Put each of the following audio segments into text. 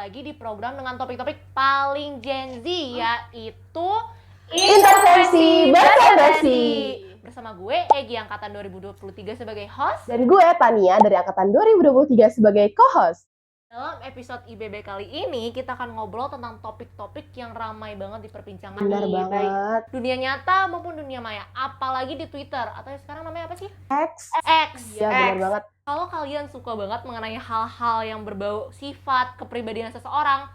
lagi di program dengan topik-topik paling Gen Z, yaitu Intervensi Basa-Basi. Bersama gue, Egy Angkatan 2023 sebagai host. Dan gue, Tania, dari Angkatan 2023 sebagai co-host. Dalam episode IBB kali ini, kita akan ngobrol tentang topik-topik yang ramai banget diperbincangkan. Benar banget. Dunia nyata maupun dunia maya, apalagi di Twitter, atau sekarang namanya apa sih? X. X. Iya, benar banget. Kalau kalian suka banget mengenai hal-hal yang berbau sifat, kepribadian seseorang,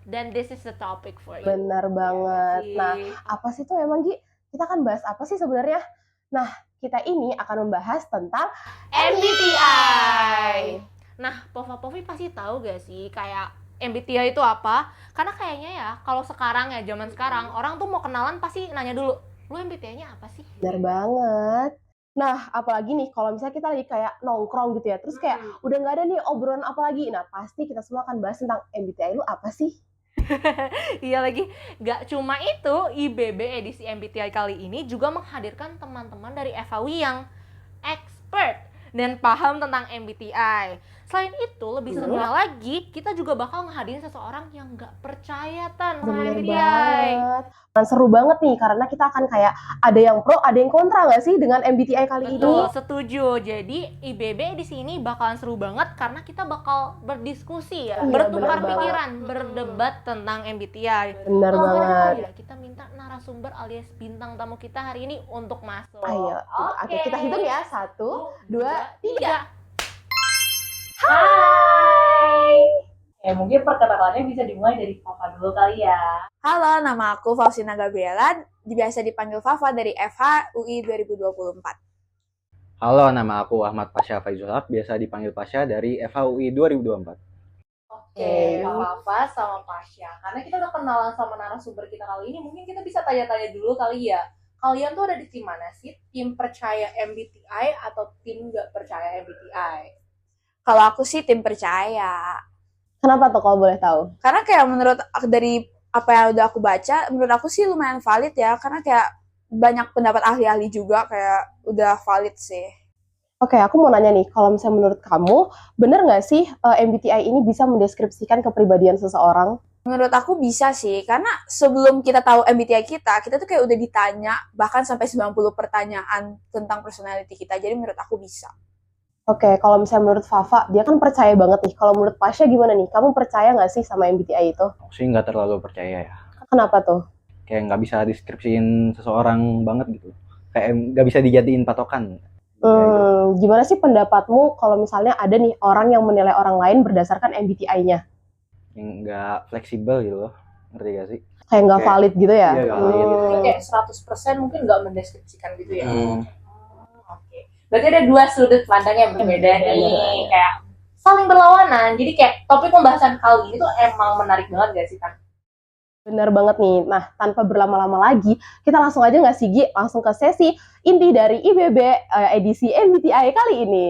then this is the topic for you. Benar banget. Nah, apa sih tuh emang, Gi? Kita akan bahas apa sih sebenarnya? Nah, kita ini akan membahas tentang MBTI. Nah, Pova-Povi pasti tahu gak sih kayak MBTI itu apa? Karena kayaknya ya, kalau sekarang ya, zaman sekarang, orang tuh mau kenalan pasti nanya dulu, lu MBTI-nya apa sih? Benar banget. Nah, apalagi nih kalau misalnya kita lagi kayak nongkrong gitu ya, terus kayak udah nggak ada nih obrolan apa lagi. Nah, pasti kita semua akan bahas tentang MBTI lu apa sih? Iya lagi, gak cuma itu, IBB edisi MBTI kali ini juga menghadirkan teman-teman dari FAW yang expert dan paham tentang MBTI. Selain itu, lebih serunya lagi, kita juga bakal ngehadirin seseorang yang gak percaya sama Bener MBTI. banget. Dan seru banget nih, karena kita akan kayak ada yang pro, ada yang kontra gak sih dengan MBTI kali Betul, ini? setuju. Jadi IBB di sini bakalan seru banget karena kita bakal berdiskusi ya, Iya, bertukar bener pikiran, berdebat tentang MBTI. Bener banget. Ya, kita minta narasumber alias bintang tamu kita hari ini untuk masuk. Ayo, oke, kita hitung ya. 1, 2, 3. Hai. Ya mungkin perkenalannya bisa dimulai dari Fafa dulu kali ya. Halo, nama aku Faustina Gabriela, biasa dipanggil Fafa dari FH UI 2024. Halo, nama aku Ahmad Pasha Faizul Haq, biasa dipanggil Pasha dari FHUI 2024. Oke, Fafa sama Pasha. Karena kita udah kenalan sama narasumber kita kali ini, mungkin kita bisa tanya-tanya dulu kali ya. Kalian tuh ada di tim mana sih? Tim percaya MBTI atau tim nggak percaya MBTI? Kalau aku sih tim percaya. Kenapa tuh kalau boleh tahu? Karena kayak menurut dari apa yang udah aku baca, menurut aku sih lumayan valid ya. Karena kayak banyak pendapat ahli-ahli juga kayak udah valid sih. Oke, aku mau nanya nih, kalau misalnya menurut kamu, bener nggak sih MBTI ini bisa mendeskripsikan kepribadian seseorang? Menurut aku bisa sih, karena sebelum kita tahu MBTI kita tuh kayak udah ditanya bahkan sampai 90 pertanyaan tentang personality kita. Jadi menurut aku bisa. Oke, kalau misalnya menurut Fafa, dia kan percaya banget nih. Kalau menurut Pasha gimana nih? Kamu percaya nggak sih sama MBTI itu? Aku sih nggak terlalu percaya ya. Kenapa tuh? Kayak nggak bisa deskripsiin seseorang banget gitu. Kayak nggak bisa dijadiin patokan. Gimana sih pendapatmu kalau misalnya ada nih orang yang menilai orang lain berdasarkan MBTI-nya? Yang nggak fleksibel gitu loh. Ngerti gak sih? Kayak nggak valid gitu ya? Iya, nggak valid. Jadi kayak 100% mungkin nggak mendeskripsikan gitu ya. Oke. Berarti ada dua sudut pandang yang berbeda nih, kayak saling berlawanan. Jadi kayak topik pembahasan kali ini tuh emang menarik banget gak sih, Tan? Bener banget nih. Nah, tanpa berlama-lama lagi, kita langsung aja nggak sih, Gi? Langsung ke sesi inti dari IBB edisi MBTI kali ini.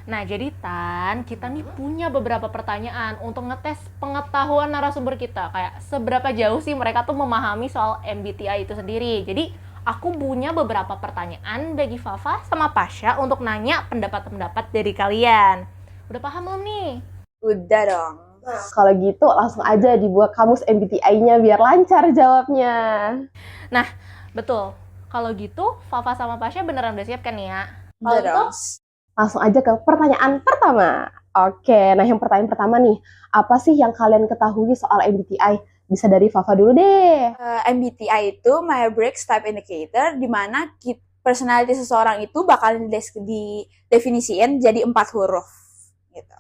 Nah, jadi Tan, kita nih punya beberapa pertanyaan untuk ngetes pengetahuan narasumber kita. Kayak seberapa jauh sih mereka tuh memahami soal MBTI itu sendiri. Jadi, aku punya beberapa pertanyaan bagi Fafa sama Pasha untuk nanya pendapat-pendapat dari kalian. Udah paham belum nih? Udah dong. Nah, kalau gitu langsung aja dibuat kamus MBTI-nya biar lancar jawabnya. Nah, betul. Kalau gitu, Fafa sama Pasha beneran udah siap kan ya? Udah dong. Langsung aja ke pertanyaan pertama. Oke, nah yang pertanyaan pertama nih, apa sih yang kalian ketahui soal MBTI? Bisa dari Fafa dulu deh. MBTI itu Myers-Briggs Type Indicator, di mana personality seseorang itu bakal didefinisiin jadi 4 huruf. Gitu.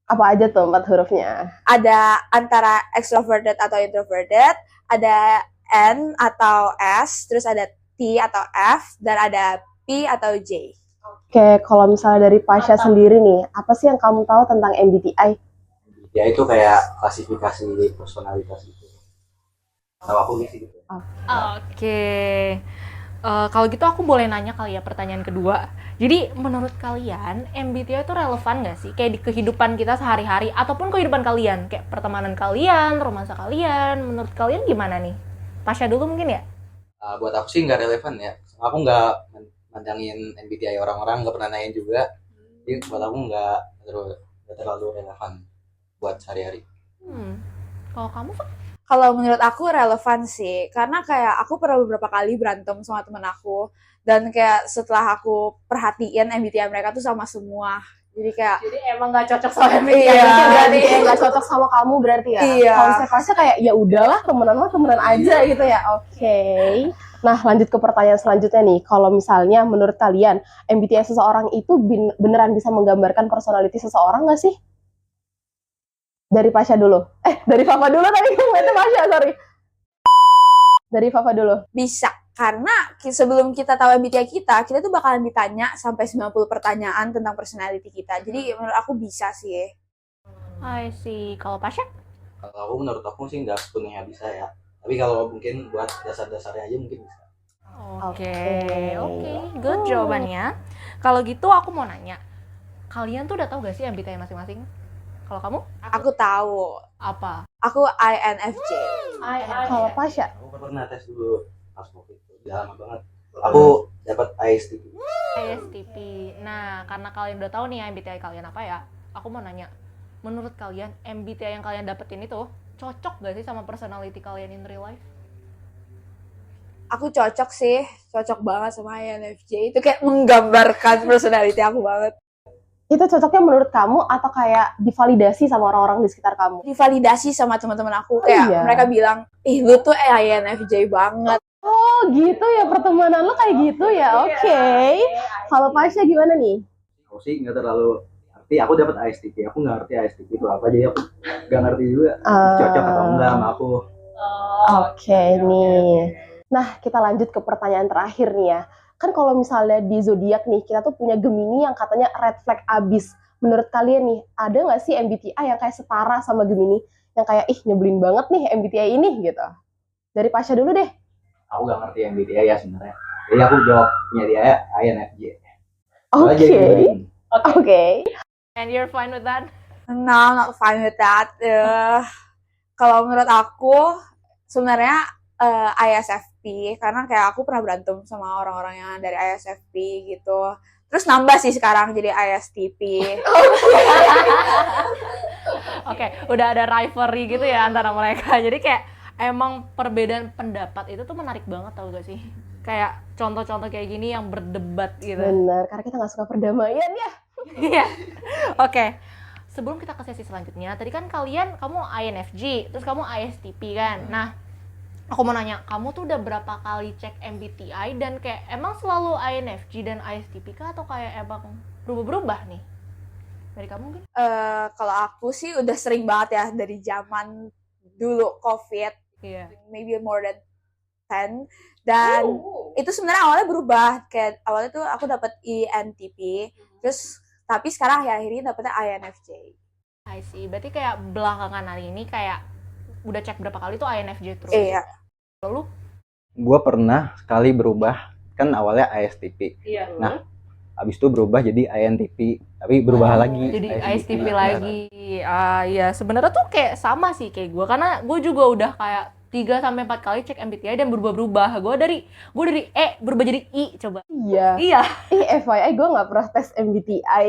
Apa aja tuh 4 hurufnya? Ada antara extroverted atau introverted, ada N atau S, terus ada T atau F, dan ada P atau J. Oke, kalau misalnya dari Pasha sendiri nih, apa sih yang kamu tahu tentang MBTI? Ya itu kayak klasifikasi personalitas gitu. Tahu aku gitu. Oke. Kalau gitu aku boleh nanya kali ya pertanyaan kedua. Jadi menurut kalian MBTI itu relevan nggak sih? Kayak di kehidupan kita sehari-hari ataupun kehidupan kalian, kayak pertemanan kalian, romansa kalian. Menurut kalian gimana nih? Pasha dulu mungkin ya? Buat aku sih nggak relevan ya. Aku nggak mandangin MBTI orang-orang, nggak pernah nanyain juga. Jadi buat aku nggak terlalu relevan. buat sehari-hari. Kalau kamu, Fak? Kalau menurut aku relevan sih, karena kayak aku pernah beberapa kali berantem sama temen aku, dan kayak setelah aku perhatiin MBTI mereka tuh sama semua. Jadi kayak Jadi emang gak cocok sama MBTI. Iya. Berarti kayak nggak cocok sama kamu berarti ya. Iya. Kalau misalnya Pasha kayak ya udahlah temenan mah temenan aja gitu ya. Oke. Nah lanjut ke pertanyaan selanjutnya nih. Kalau misalnya menurut kalian MBTI seseorang itu beneran bisa menggambarkan personality seseorang nggak sih? Dari Pasha dulu. Dari Fafa dulu tadi itu Pasha, sorry. Dari Fafa dulu. bisa. Karena sebelum kita tahu MBTI kita tuh bakalan ditanya sampai 90 pertanyaan tentang personality kita. Jadi menurut aku bisa sih. I see. Kalau Pasha? Kalau menurut aku sih nggak sepenuhnya bisa ya. Tapi kalau mungkin buat dasar-dasarnya aja mungkin bisa. Oke, good jawabannya. Kalau gitu aku mau nanya, kalian tuh udah tahu gak sih MBTI masing-masing? Kalau kamu Aku tahu. apa? Aku INFJ. Kalau Pasha. Aku pernah tes dulu pas waktu itu, udah lama banget. Aku dapat ISTP. ISTP. Nah, karena kalian udah tahu nih MBTI kalian apa ya, aku mau nanya, menurut kalian MBTI yang kalian dapetin itu cocok gak sih sama personality kalian in real life? Aku cocok sih, cocok banget sama INFJ. Itu kayak menggambarkan personality aku banget. Itu cocoknya menurut kamu atau kayak divalidasi sama orang-orang di sekitar kamu? Divalidasi sama teman-teman aku, kayak iya. mereka bilang, ih lu tuh INFJ banget. Oh gitu ya, pertemanan lo kayak gitu ya. Oke. Kalau Pasha gimana nih? Aku sih nggak terlalu ngerti. Aku dapat ISTP. Aku nggak ngerti ISTP itu apa, jadi aku nggak ngerti juga cocok atau enggak sama aku. Oke nih. Nah, kita lanjut ke pertanyaan terakhir nih ya. Kan kalau misalnya di zodiak nih, kita tuh punya Gemini yang katanya red flag abis. Menurut kalian nih, ada nggak sih MBTI yang kayak setara sama Gemini? Yang kayak, ih nyebelin banget nih MBTI ini gitu. Dari Pasha dulu deh. Aku nggak ngerti MBTI ya sebenarnya. Jadi aku jawabnya dia ya INFJ. Oke. Oke. And you're fine with that? No, I'm not fine with that. Kalau menurut aku, sebenarnya ISFP, karena kayak aku pernah berantem sama orang-orang yang dari ISFP gitu. Terus nambah sih sekarang jadi ISTP. Oke, udah ada rivalry gitu ya antara mereka. Jadi kayak emang perbedaan pendapat itu tuh menarik banget, tau gak sih? Kayak contoh-contoh kayak gini yang berdebat gitu. Bener, karena kita nggak suka perdamaian ya. Iya. Oke. Sebelum kita ke sesi selanjutnya, tadi kan kamu INFJ, terus kamu ISTP kan. Nah, aku mau nanya, kamu tuh udah berapa kali cek MBTI dan kayak emang selalu INFJ dan ISTP kah atau kayak emang berubah-berubah nih? Dari kamu mungkin? Kalau aku sih udah sering banget ya dari zaman dulu COVID, Iya. maybe more than 10. Dan itu sebenarnya awalnya berubah, kayak awalnya tuh aku dapat INTP, terus tapi sekarang akhir-akhir ini dapetnya INFJ. I see. Berarti kayak belakangan hari ini kayak udah cek berapa kali tuh INFJ terus. Iya. Lalu? Gue pernah sekali berubah, kan awalnya ISTP. Iya. Nah, abis itu berubah jadi INTP, tapi berubah lagi. Jadi ISTP Benar. lagi. Iya, sebenarnya tuh kayak sama sih kayak gue, karena gue juga udah kayak 3-4 kali cek MBTI dan berubah-berubah. Gue dari E berubah jadi I, coba. Iya. Iya. FYI gue nggak pernah tes MBTI.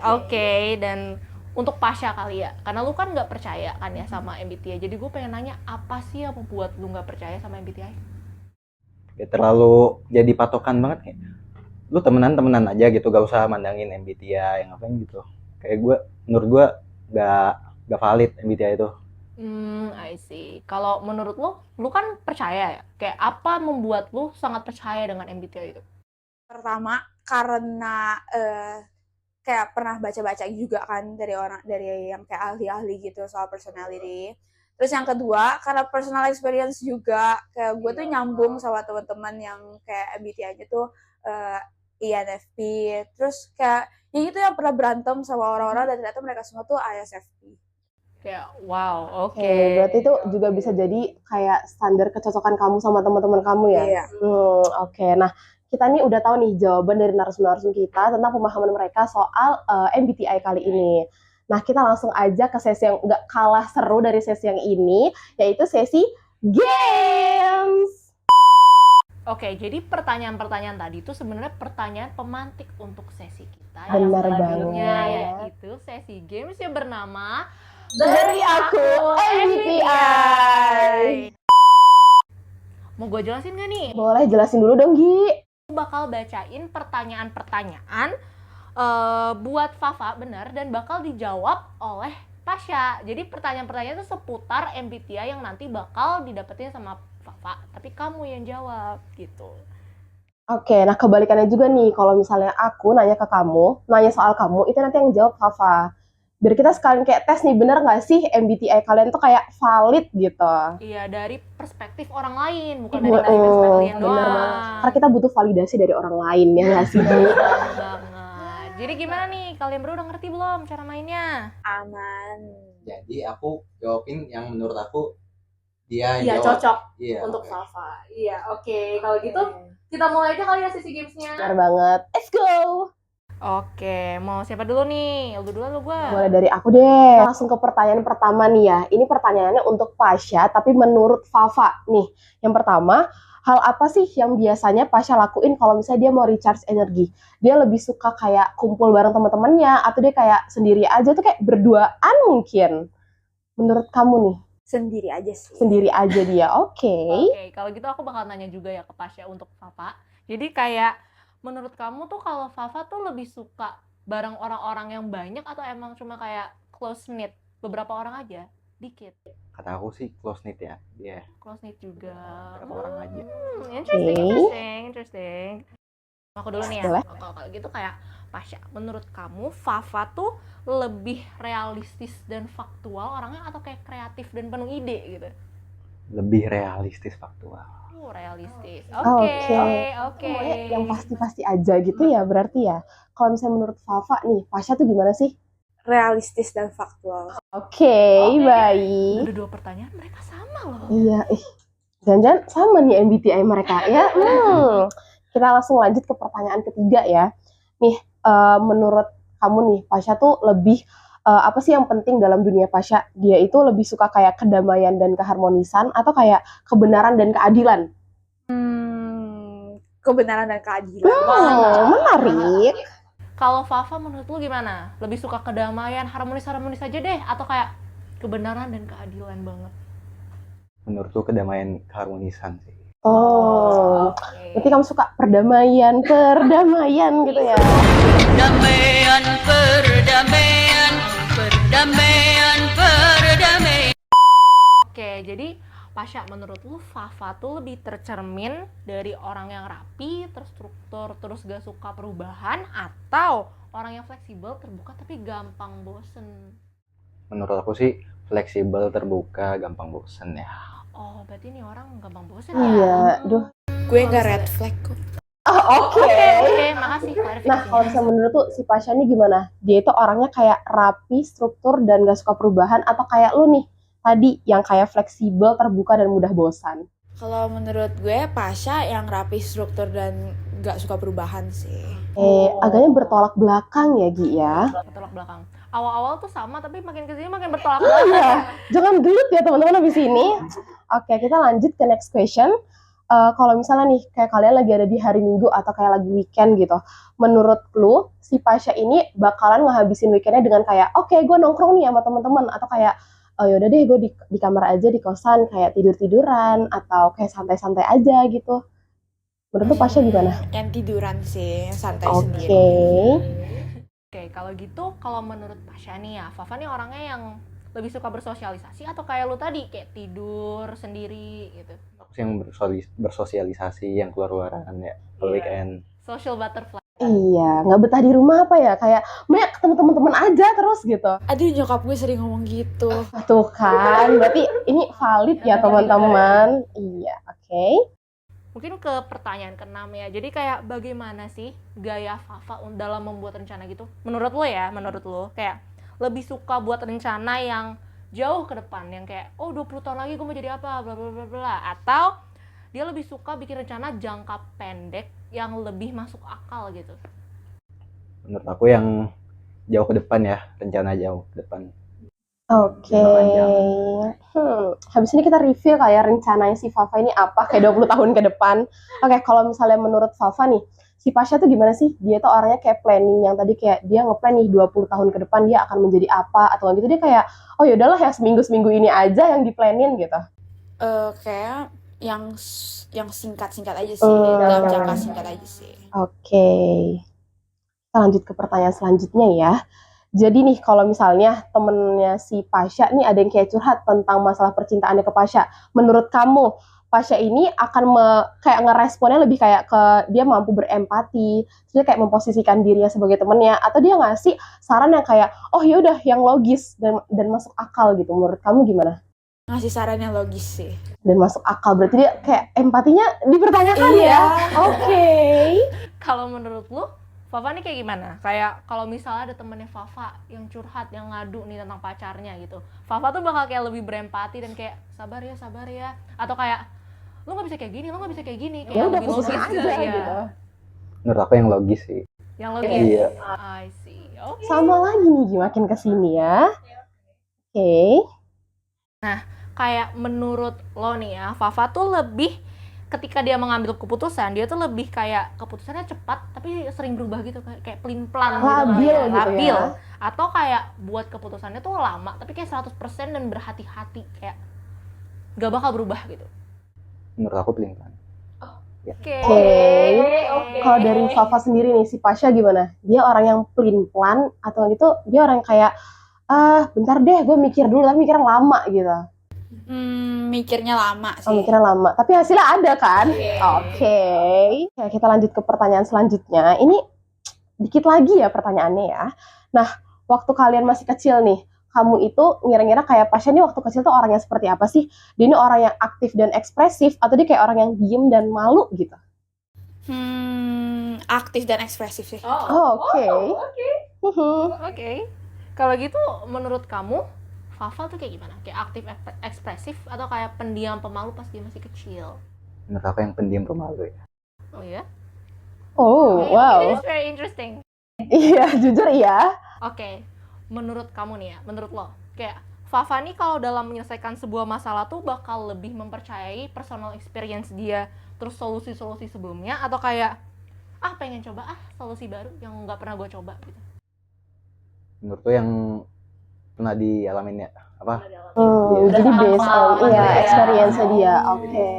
Oke, dan untuk Pasha kali ya, karena lu kan nggak percaya kan ya sama MBTI. Jadi gue pengen nanya, apa sih yang membuat lu nggak percaya sama MBTI? Ya, terlalu jadi patokan banget kayak. Lu temenan aja gitu, gak usah mandangin MBTI yang ngapain gitu. Kayak gue, menurut gue gak valid MBTI itu. I see. Kalau menurut lu kan percaya ya? Kayak apa membuat lu sangat percaya dengan MBTI itu? Pertama, karena kayak pernah baca-baca juga kan dari yang kayak ahli-ahli gitu soal personality. Terus yang kedua, karena personal experience juga, kayak gue tuh nyambung sama teman-teman yang kayak MBTI-nya tuh INFP. Terus kayak yang itu yang pernah berantem sama orang-orang dan ternyata mereka semua tuh ISFP. Kayak wow, oke. Berarti itu juga bisa jadi kayak standar kecocokan kamu sama teman-teman kamu ya? Iya. Oke. Nah, kita nih udah tahu nih jawaban dari narasum-narasum kita tentang pemahaman mereka soal MBTI kali ini. Nah, kita langsung aja ke sesi yang nggak kalah seru dari sesi yang ini, yaitu sesi games. Oke, jadi pertanyaan-pertanyaan tadi itu sebenarnya pertanyaan pemantik untuk sesi kita Benar yang selanjutnya, banget. yaitu sesi games yang bernama Dari aku MBTI. Mau gue jelasin gak nih? Boleh jelasin dulu dong, Gi. Aku bakal bacain pertanyaan-pertanyaan buat Fafa, bener, dan bakal dijawab oleh Pasha. Jadi pertanyaan-pertanyaan itu seputar MBTI yang nanti bakal didapetin sama Fafa, tapi kamu yang jawab gitu. Oke, nah kebalikannya juga nih, kalau misalnya aku nanya ke kamu, nanya soal kamu, itu nanti yang jawab Fafa. Biar kita sekalian kayak tes nih, bener nggak sih MBTI kalian tuh kayak valid gitu. Iya, dari perspektif orang lain, bukan dari perspektif kalian Bener doang. banget. Karena kita butuh validasi dari orang lain, ya nggak sih, Bu? Bener banget. Jadi gimana nih, kalian berdua udah ngerti belum cara mainnya? Aman. Jadi aku jawabin yang menurut aku dia Iya, jawab. cocok Iya. untuk oke. Fafa. Iya, oke. Kalau gitu kita mulai aja kali ya sesi gamesnya. Bener banget. Let's go! Oke, mau siapa dulu nih? Lu dulu lu gua? Mulai dari aku deh. Langsung ke pertanyaan pertama nih ya. Ini pertanyaannya untuk Pasha, tapi menurut Fafa nih. Yang pertama, hal apa sih yang biasanya Pasha lakuin kalau misalnya dia mau recharge energi? Dia lebih suka kayak kumpul bareng teman-temannya, atau dia kayak sendiri aja tuh kayak berduaan mungkin? Menurut kamu nih, Sendiri aja sih. sendiri aja dia. Oke. Oke, kalau gitu aku bakal nanya juga ya ke Pasha untuk Fafa. Jadi kayak menurut kamu tuh kalau Fafa tuh lebih suka bareng orang-orang yang banyak atau emang cuma kayak close knit beberapa orang aja? Dikit. Kata aku sih close knit ya. Dia Close knit juga. berapa orang aja. Interesting. Aku dulu nih ya. Boleh. Kalau gitu kayak Pasha, menurut kamu Fafa tuh lebih realistis dan faktual orangnya atau kayak kreatif dan penuh ide gitu? Lebih realistis faktual. Realistis. Oke. Oke. Semuanya yang pasti-pasti aja gitu ya berarti ya. Kalau misalnya menurut Fafa nih, Pasha tuh gimana sih? Realistis dan faktual. Oke, baik. Udah 2 pertanyaan mereka sama loh. Iya, jangan-jangan sama nih MBTI mereka ya. Kita langsung lanjut ke pertanyaan ketiga ya. Nih, menurut kamu nih, Pasha tuh lebih apa sih yang penting dalam dunia Pasha? Dia itu lebih suka kayak kedamaian dan keharmonisan atau kayak kebenaran dan keadilan? Kebenaran dan keadilan. Menarik. Kalau Fafa menurut lu gimana? Lebih suka kedamaian, harmonis aja deh atau kayak kebenaran dan keadilan banget? Menurutku kedamaian keharmonisan sih. Oh, Oke. berarti kamu suka perdamaian gitu ya? Oke, jadi Pasha, menurut lu Fafa tuh lebih tercermin dari orang yang rapi, terstruktur, terus gak suka perubahan, atau orang yang fleksibel, terbuka, tapi gampang bosen? Menurut aku sih fleksibel, terbuka, gampang bosen ya. Oh, berarti ini orang gampang bosen Iya, ya? duh. Gue nggak red flag kok. Oke. Oke, makasih klarifikasinya. Nah, kalau misalnya menurut tuh si Pasha ini gimana? Dia itu orangnya kayak rapi, struktur, dan gak suka perubahan, atau kayak lu nih, tadi yang kayak fleksibel, terbuka, dan mudah bosan? Kalau menurut gue, Pasha yang rapi, struktur, dan gak suka perubahan sih. Agaknya bertolak belakang ya, Gi ya? Bertolak belakang. Awal-awal tuh sama, tapi makin kesini makin bertolak belakang. Iya, jangan gelut ya teman-teman abis ini. Oke, kita lanjut ke next question. Kalau misalnya nih, kayak kalian lagi ada di hari Minggu atau kayak lagi weekend gitu, menurut lu, si Pasha ini bakalan ngehabisin weekendnya dengan kayak, oke, gue nongkrong nih sama teman-teman, atau kayak, oh yaudah deh, gue di kamar aja, di kosan, kayak tidur-tiduran, atau kayak santai-santai aja gitu. Menurut lu Pasha gimana? Yang tiduran sih, santai Oke. sendiri. Oke, kalau gitu, kalau menurut Pasha nih ya, Fafa nih orangnya yang lebih suka bersosialisasi atau kayak lu tadi, kayak tidur sendiri gitu? Aku sih yang bersosialisasi, yang keluar-keluaran ya. Kalau Iya. weekend. Social butterfly. Iya, nggak betah di rumah apa ya? Kayak banyak ketemu teman-teman aja terus gitu. Aduh, nyokap gue sering ngomong gitu. Tuh kan, berarti ini valid ya teman-teman. Iya, oke. Mungkin ke pertanyaan ke-6 ya. Jadi kayak bagaimana sih gaya Fafa dalam membuat rencana gitu? Menurut lo ya, menurut lo kayak lebih suka buat rencana yang jauh ke depan, yang kayak oh 20 tahun lagi gue mau jadi apa, bla bla bla bla, atau dia lebih suka bikin rencana jangka pendek yang lebih masuk akal gitu? Menurut aku yang jauh ke depan ya, rencana jauh ke depan. Oke. Habis ini kita review kayak rencananya si Fafa ini apa kayak 20 tahun ke depan. Oke, kalau misalnya menurut Fafa nih, si Pasha tuh gimana sih? Dia tuh orangnya kayak planning yang tadi kayak dia ngeplan nih 20 tahun ke depan dia akan menjadi apa atau gitu dia kayak oh ya udahlah ya seminggu ini aja yang diplanin gitu. Kayak yang singkat-singkat aja sih, dalam jangka singkat aja sih. Oke. Kita lanjut ke pertanyaan selanjutnya ya. Jadi nih kalau misalnya temennya si Pasha nih ada yang kayak curhat tentang masalah percintaannya ke Pasha. Menurut kamu Pasha ini akan kayak ngeresponnya lebih kayak ke dia mampu berempati, dia kayak memposisikan dirinya sebagai temennya, atau dia ngasih saran yang kayak oh ya udah yang logis dan masuk akal gitu. Menurut kamu gimana? Ngasih saran yang logis sih. Dan masuk akal berarti dia kayak empatinya dipertanyakan Iya. ya. Oke. Kalau menurut lu, Fafa nih kayak gimana? Kayak kalau misalnya ada temennya Fafa yang curhat, yang ngadu nih tentang pacarnya gitu, Fafa tuh bakal kayak lebih berempati dan kayak sabar ya, atau kayak lu nggak bisa kayak gini, kayak Ya udah lebih putusin logis aja ya. gitu. Menurut aku yang logis sih. Yang logis. Iya. I see. Oke. Sama lagi nih makin kesini ya. Oke. Kayak menurut lo nih ya, Fafa tuh lebih ketika dia mengambil keputusan, dia tuh lebih kayak keputusannya cepat tapi sering berubah gitu, kayak pelin-pelan Labil gitu, gitu labil. ya. Atau kayak buat keputusannya tuh lama tapi kayak 100% dan berhati-hati, kayak gak bakal berubah gitu. Menurut aku pelin-pelan. Oke. Kalau dari Fafa sendiri nih, si Pasha gimana? Dia orang yang pelin-pelan atau gitu dia orang yang kayak bentar deh gue mikir dulu tapi mikirnya lama gitu. Mikirnya lama sih. Oh, mikirnya lama. Tapi hasilnya ada kan? Oke. Ya, kita lanjut ke pertanyaan selanjutnya. Ini dikit lagi ya pertanyaannya ya. Nah, waktu kalian masih kecil nih, kamu itu ngira-ngira kayak Pasha nih waktu kecil tuh orangnya seperti apa sih? Dia ini orang yang aktif dan ekspresif atau dia kayak orang yang diem dan malu gitu? Aktif dan ekspresif sih. Oke. Oke. Kalau gitu menurut kamu Fafa tuh kayak gimana? Kayak aktif ekspresif atau kayak pendiam pemalu pas dia masih kecil? Menurut aku yang pendiam pemalu ya. Oh ya? Oh, wow. It is very interesting. Iya, jujur iya. Oke, menurut kamu nih ya, menurut lo, kayak Fafa nih kalau dalam menyelesaikan sebuah masalah tuh bakal lebih mempercayai personal experience dia, terus solusi-solusi sebelumnya, atau kayak pengen coba solusi baru yang nggak pernah gue coba gitu. Menurutku yang pernah dialamin ya apa? Jadi based on experience dia. Oke.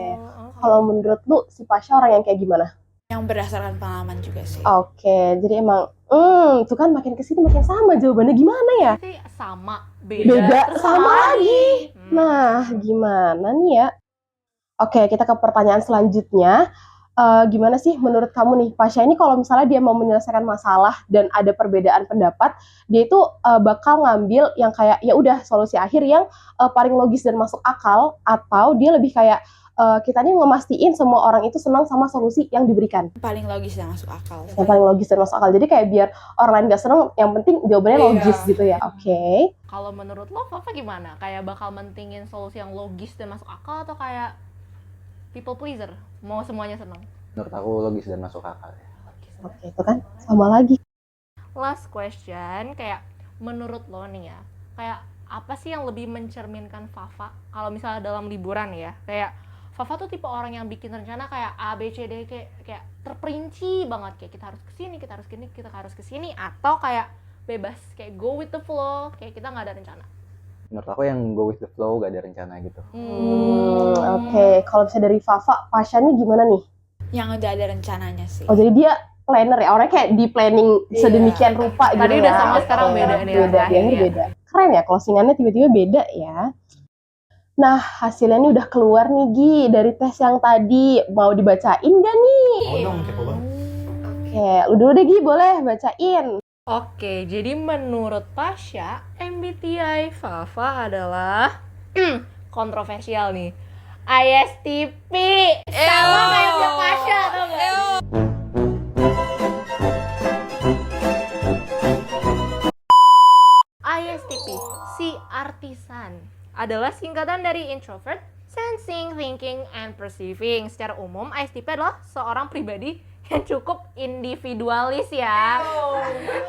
Kalau menurut lu si Pasha orang yang kayak gimana? Yang berdasarkan pengalaman juga sih. Oke, jadi emang tuh kan makin kesini makin sama jawabannya gimana ya? Berarti sama, Beda, terus sama lagi. Hmm. Nah, gimana nih ya? Oke, kita ke pertanyaan selanjutnya. Gimana sih menurut kamu nih, Pasha ini kalau misalnya dia mau menyelesaikan masalah dan ada perbedaan pendapat, dia itu bakal ngambil yang kayak ya udah solusi akhir yang paling logis dan masuk akal, atau dia lebih kayak kita nih ngemastiin semua orang itu senang sama solusi yang diberikan. Paling logis dan masuk akal. Yang paling logis dan masuk akal. Jadi kayak biar orang lain gak senang, yang penting jawabannya logis gitu ya. Oke. Kalau menurut lo, Fafa gimana? Kayak bakal mentingin solusi yang logis dan masuk akal atau kayak people pleaser, mau semuanya senang? Menurut aku logis dan masuk akal ya. Oke, itu kan sama lagi. Last question, kayak menurut lo nih ya, kayak apa sih yang lebih mencerminkan Fafa kalau misalnya dalam liburan ya? Kayak Fafa tuh tipe orang yang bikin rencana kayak A, B, C, D, kayak terperinci banget, kayak kita harus kesini, kita harus kesini, atau kayak bebas, kayak go with the flow, kayak kita nggak ada rencana. Menurut aku yang go with the flow, gak ada rencana gitu. Oke. Kalau misalnya dari Fafa, Pasha nih gimana nih? Yang udah ada rencananya sih. Oh, jadi dia planner ya, orangnya kayak di planning sedemikian rupa gitu. Tadi udah ya. sama, sekarang beda nih Beda, rasanya. di akhir beda. Keren ya, closingannya tiba-tiba beda ya. Nah, hasilnya ini udah keluar nih Gi, dari tes yang tadi. Mau dibacain gak nih? Oh dong, kepo banget. Oke, lu dulu deh Gi, boleh bacain. Oke, jadi menurut Pasha, MBTI Fafa adalah kontroversial nih. ISTP sama kayak Pasha, tau gak? ISTP, si artisan, adalah singkatan dari introvert, sensing, thinking, and perceiving. Secara umum, ISTP adalah seorang pribadi yang cukup individualis ya.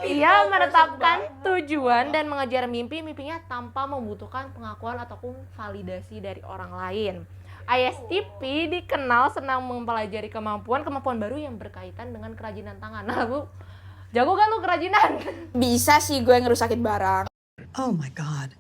Ia menetapkan tujuan dan mengejar mimpi-mimpinya tanpa membutuhkan pengakuan ataupun validasi dari orang lain. ISTP dikenal senang mempelajari kemampuan baru yang berkaitan dengan kerajinan tangan. Nah, Bu, jago kan lu kerajinan? Bisa sih gue ngerusakin barang. Oh my God.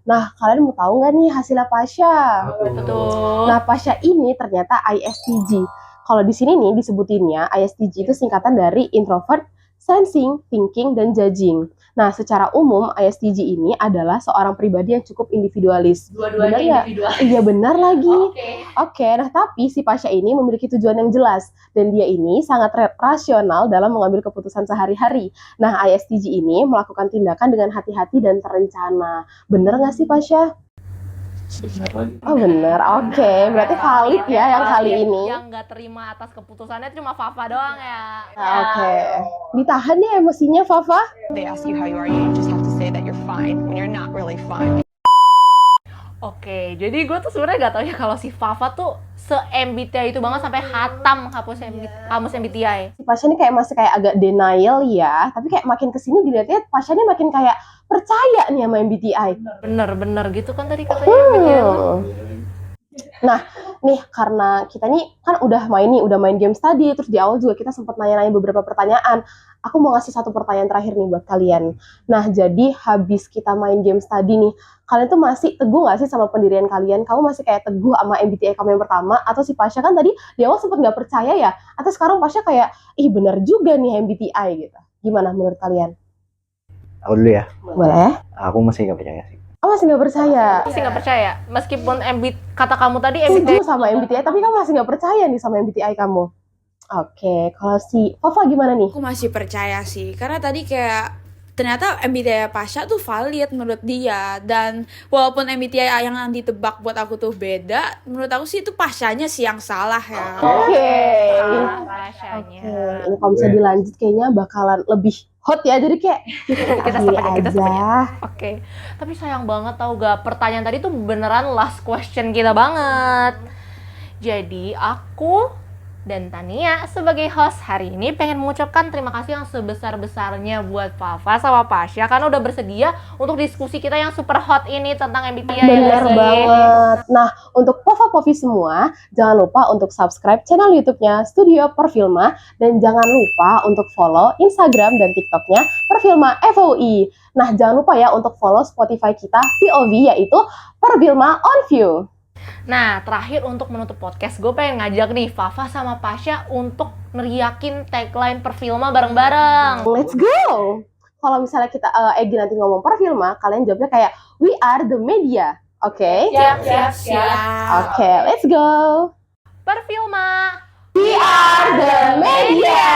Nah, kalian mau tahu nggak nih hasilnya Pasha? Betul. Nah, Pasha ini ternyata ISTJ. Kalau di sini nih disebutinnya, ISTJ itu singkatan dari introvert, sensing, thinking, dan judging. Nah, secara umum ISTJ ini adalah seorang pribadi yang cukup individualis. Dua-duanya Benar nggak? individual. Iya, benar lagi. Oke. Oke, nah tapi si Pasha ini memiliki tujuan yang jelas dan dia ini sangat rasional dalam mengambil keputusan sehari-hari. Nah, ISTJ ini melakukan tindakan dengan hati-hati dan terencana. Bener nggak sih Pasha? Oh bener, oke. Berarti valid ya yang kali ini. Yang nggak terima atas keputusannya cuma Fafa doang ya. Oke. Ditahan ya emosinya Fafa. They ask you how you are, you just have to say that you're fine when you're not really fine. Oke, jadi gue tuh sebenarnya gak tau ya kalau si Fafa tuh se-MBTI itu banget sampai hatam kamus MBTI. Si Pasha ini kayak masih kayak agak denial ya, tapi kayak makin kesini dilihatnya Pasha ini makin kayak percaya nih sama MBTI. Bener gitu kan tadi katanya MBTI. Nah, nih karena kita nih kan udah main game tadi, terus di awal juga kita sempat nanya-nanya beberapa pertanyaan. Aku mau ngasih satu pertanyaan terakhir nih buat kalian. Nah, jadi habis kita main game tadi nih, kalian tuh masih teguh nggak sih sama pendirian kalian? Kamu masih kayak teguh sama MBTI kamu yang pertama? Atau si Pasha kan tadi di awal sempat nggak percaya ya? Atau sekarang Pasha kayak, ih bener juga nih MBTI gitu. Gimana menurut kalian? Aku dulu ya. Boleh? Aku masih nggak percaya sih. Oh, masih nggak percaya? Masih gak percaya? Meskipun kata kamu tadi MBTI Setuju sama MBTI, tapi kamu masih nggak percaya nih sama MBTI kamu? Oke, kalau si Fafa gimana nih? Aku masih percaya sih, karena tadi kayak ternyata MBTI Pasha tuh valid menurut dia. Dan walaupun MBTI yang ditebak buat aku tuh beda, menurut aku sih itu Pashanya sih yang salah ya. Oke. Rasanya. Ini kalau bisa dilanjut kayaknya bakalan lebih hot ya, jadi kayak Kita pilih stop aja. aja. Oke, tapi sayang banget tau gak, pertanyaan tadi tuh beneran last question kita banget. Jadi aku dan Tania sebagai host hari ini pengen mengucapkan terima kasih yang sebesar-besarnya buat Fafa sama Pasha karena udah bersedia untuk diskusi kita yang super hot ini tentang MBTI. Bener banget. Nah, untuk Pova-Povi semua, jangan lupa untuk subscribe channel YouTube-nya Studio Perfilma dan jangan lupa untuk follow Instagram dan TikTok-nya Perfilma FOI. Nah, jangan lupa ya untuk follow Spotify kita POV yaitu Perfilma On View. Nah, terakhir untuk menutup podcast, gue pengen ngajak nih Fafa sama Pasha untuk neriakin tagline Perfilma bareng-bareng. Let's go! Kalau misalnya kita Egy nanti ngomong Perfilma, kalian jawabnya kayak we are the media. Oke? Siap. Oke, let's go! Perfilma! We are the media!